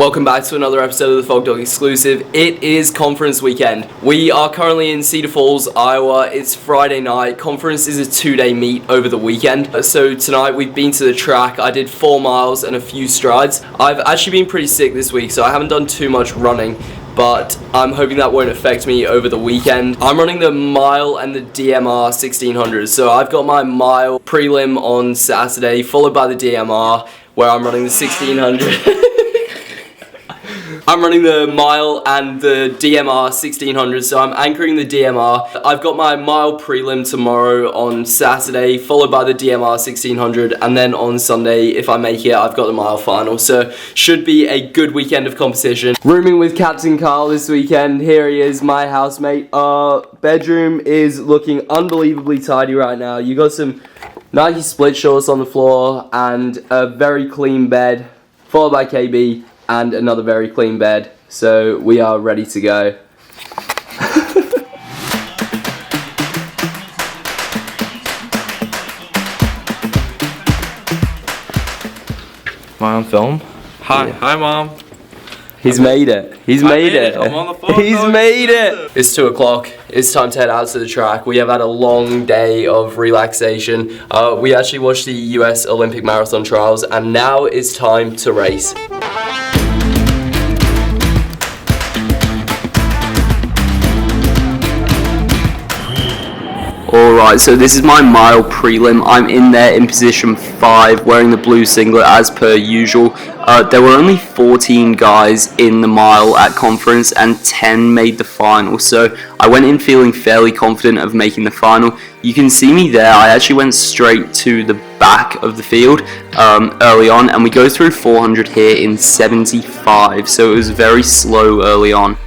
Welcome back to another episode of the FOGDOG exclusive. It is conference weekend. We are currently in Cedar Falls, Iowa. It's Friday night. Conference is a 2-day meet over the weekend. So tonight we've been to the track. I did 4 miles and a few strides. I've actually been pretty sick this week, so I haven't done too much running, but I'm hoping that won't affect me over the weekend. I'm running the mile and the DMR 1600. So I've got my mile prelim on Saturday, followed by the DMR, where I'm running the 1600. I'm running the mile and the DMR 1600, so I'm anchoring the DMR. I've got my mile prelim tomorrow on Saturday, followed by the DMR 1600, and then on Sunday, if I make it, I've got the mile final. So should be a good weekend of competition. Rooming with Captain Carl this weekend. Here he is, my housemate. Our bedroom is looking unbelievably tidy right now. You got some Nike split shorts on the floor and a very clean bed, followed by KB. And another very clean bed, so we are ready to go. Am I on film? Hi, Yeah. Hi mom. He's made it. He's made it. I'm on the phone. He's made it. It's 2 o'clock. It's time to head out to the track. We have had a long day of relaxation. We actually watched the US Olympic Marathon trials, and now it's time to race. Alright, so this is my mile prelim. I'm in there in position 5, wearing the blue singlet as per usual. There were only 14 guys in the mile at conference and 10 made the final, so I went in feeling fairly confident of making the final. You can see me there. I actually went straight to the back of the field early on, and we go through 400 here in 75, so it was very slow early on.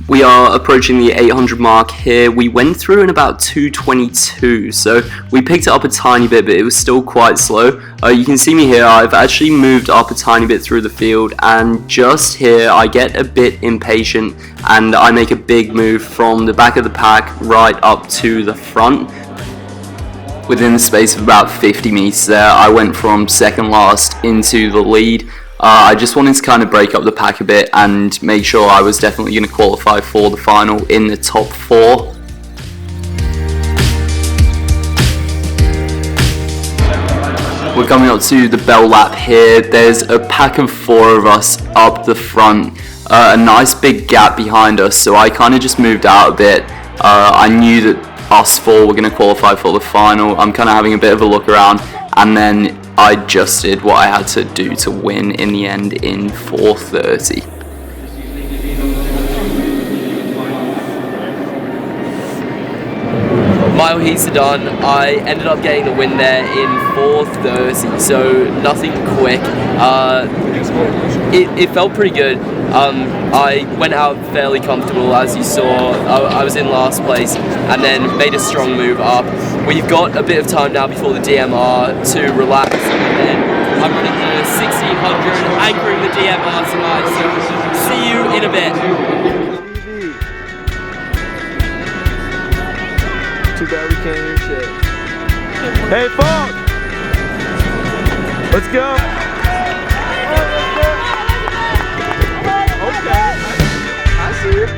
We are approaching the 800 mark here. We went through in about 2:22, so we picked it up a tiny bit, but it was still quite slow. You can see me here. I've actually moved up a tiny bit through the field, and just here I get a bit impatient and I make a big move from the back of the pack right up to the front. Within the space of about 50 meters there, I went from second last into the lead. I just wanted to kind of break up the pack a bit and make sure I was definitely going to qualify for the final in the top 4. We're coming up to the bell lap here. There's a pack of 4 of us up the front, a nice big gap behind us, so I kind of just moved out a bit. I knew that us 4 were going to qualify for the final. I'm kind of having a bit of a look around, and then I just did what I had to do to win in the end in 4:30. Mile heats are done. I ended up getting the win there in 4:30, so nothing quick. It felt pretty good. I went out fairly comfortable, as you saw. I was in last place and then made a strong move up. We've got a bit of time now before the DMR to relax, and then I'm running the 1600, anchoring the DMR tonight, so see you in a bit. Too bad we can't hear shit. Hey, Fog! Let's go! Okay. I see it.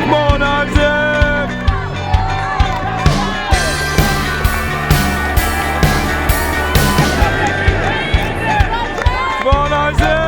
Come on, Isaac! Come on, Isaac!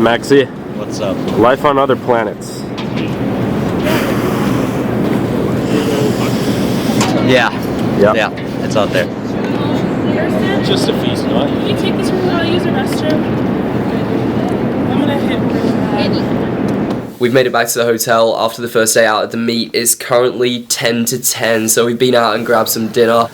Maxie, What's up? life on other planets. Yeah. Yep. Yeah, it's out there. Just a feast, what? Can you take this room while I use the restroom? I'm gonna hit really bad. We've made it back to the hotel after the first day out at the meet. It's currently 10 to 10, so we've been out and grabbed some dinner.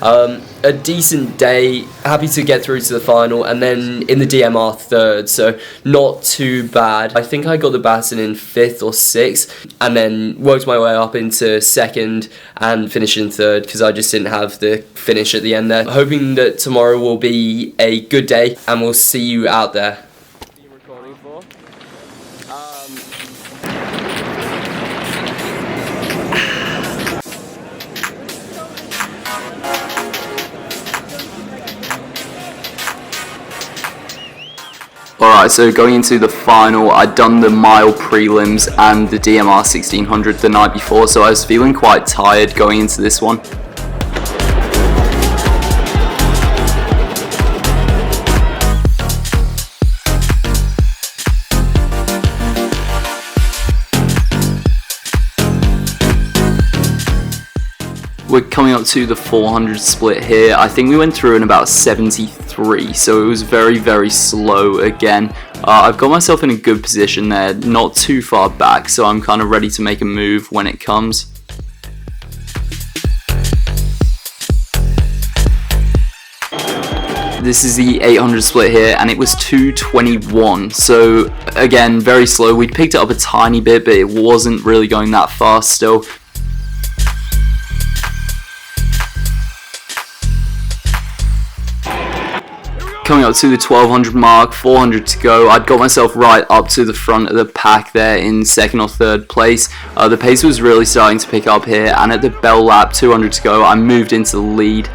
A decent day, happy to get through to the final, and then in the DMR third, so not too bad. I think I got the baton in 5th or 6th, and then worked my way up into 2nd and finished in 3rd, because I just didn't have the finish at the end there. Hoping that tomorrow will be a good day, and we'll see you out there. Alright, so going into the final, I'd done the mile prelims and the DMR 1600 the night before, so I was feeling quite tired going into this one. We're coming up to the 400 split here. I think we went through in about 73, so it was very, very slow again. I've got myself in a good position there, not too far back, so I'm kind of ready to make a move when it comes. This is the 800 split here, and it was 2:21, so again, very slow. We picked it up a tiny bit, but it wasn't really going that fast still. Coming up to the 1200 mark, 400 to go. I'd got myself right up to the front of the pack there in 2nd or 3rd place. The pace was really starting to pick up here, and at the bell lap, 200 to go, I moved into the lead.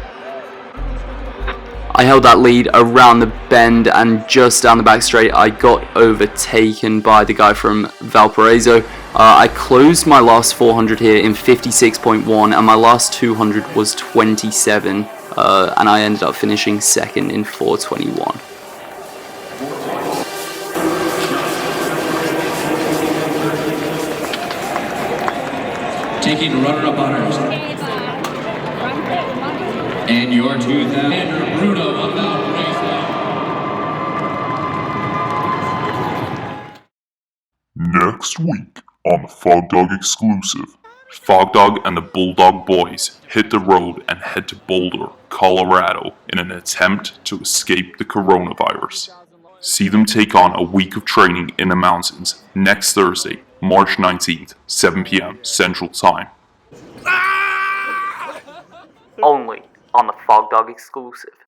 I held that lead around the bend, and just down the back straight, I got overtaken by the guy from Valparaiso. I closed my last 400 here in 56.1, and my last 200 was 27. And I ended up finishing 2nd in 4:21. Taking runner-up honors. And your 2000 Bruno of Valparaiso. Next week on the FOGDOG exclusive, FOGDOG and the Bulldog Boys hit the road and head to Boulder, Colorado in an attempt to escape the coronavirus. See them take on a week of training in the mountains next Thursday, March 19th, 7 p.m. Central Time. Only on the FOGDOG exclusive.